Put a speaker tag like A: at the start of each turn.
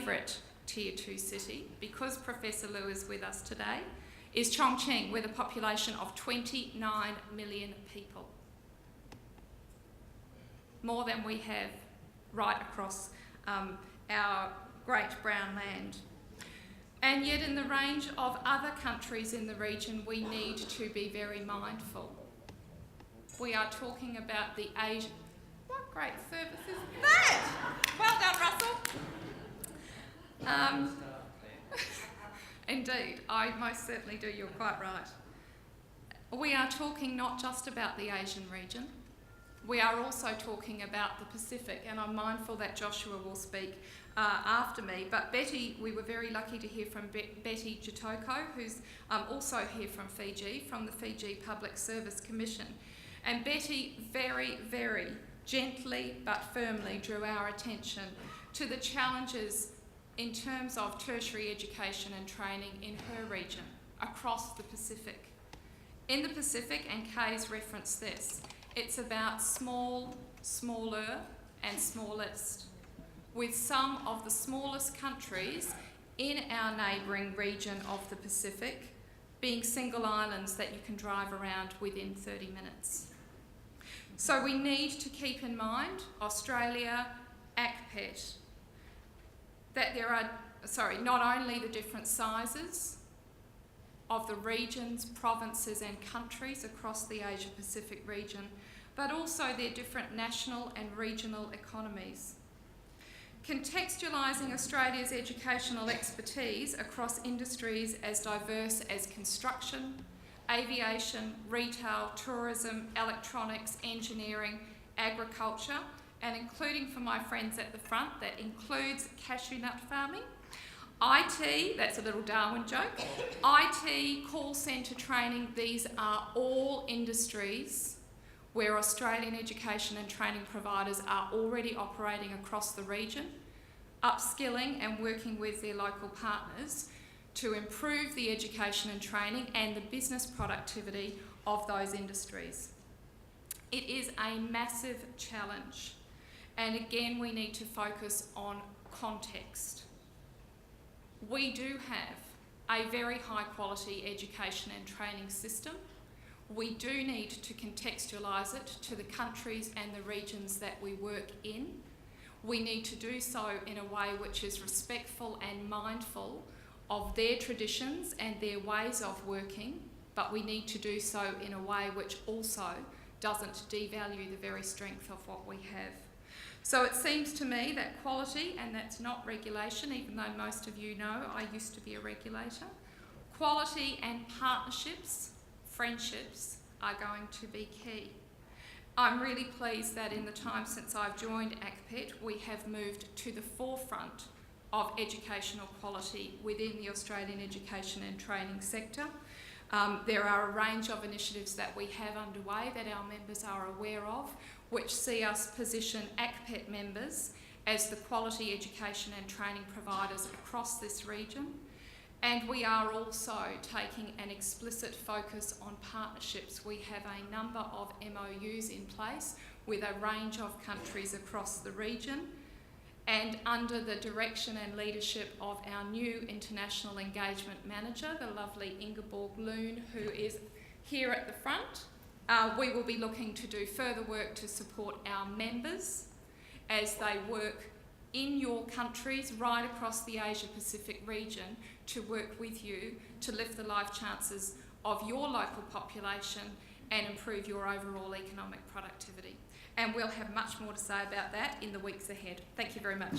A: favourite Tier 2 city, because Professor Liu is with us today, is Chongqing, with a population of 29 million people. More than we have right across our great brown land. And yet in the range of other countries in the region, we need to be very mindful. We are talking about the Asian... What great service is that? Well done, Russell. Indeed, I most certainly do, you're quite right. We are talking not just about the Asian region, we are also talking about the Pacific, and I'm mindful that Joshua will speak after me, but Betty, we were very lucky to hear from Betty Jatoko, who's also here from Fiji, from the Fiji Public Service Commission. And Betty very, very gently but firmly drew our attention to the challenges in terms of tertiary education and training in her region, across the Pacific. In the Pacific, and Kay's referenced this, it's about small, smaller and smallest, with some of the smallest countries in our neighbouring region of the Pacific being single islands that you can drive around within 30 minutes. So we need to keep in mind, Australia, ACPET, that there are, not only the different sizes of the regions, provinces and countries across the Asia-Pacific region, but also their different national and regional economies. Contextualising Australia's educational expertise across industries as diverse as construction, aviation, retail, tourism, electronics, engineering, agriculture, and including for my friends at the front, that includes cashew nut farming, IT, that's a little Darwin joke, IT, call centre training, these are all industries where Australian education and training providers are already operating across the region, upskilling and working with their local partners to improve the education and training and the business productivity of those industries. It is a massive challenge, and again we need to focus on context. We do have a very high quality education and training system. We do need to contextualise it to the countries and the regions that we work in. We need to do so in a way which is respectful and mindful of their traditions and their ways of working, but we need to do so in a way which also doesn't devalue the very strength of what we have. So it seems to me that quality, and that's not regulation, even though most of you know I used to be a regulator, quality and partnerships, friendships, are going to be key. I'm really pleased that in the time since I've joined ACPET, we have moved to the forefront of educational quality within the Australian education and training sector. There are a range of initiatives that we have underway that our members are aware of, which see us position ACPET members as the quality education and training providers across this region. And we are also taking an explicit focus on partnerships. We have a number of MOUs in place with a range of countries across the region. And under the direction and leadership of our new International Engagement Manager, the lovely Ingeborg Loon, who is here at the front, we will be looking to do further work to support our members as they work in your countries right across the Asia-Pacific region to work with you to lift the life chances of your local population and improve your overall economic productivity. And we'll have much more to say about that in the weeks ahead. Thank you very much.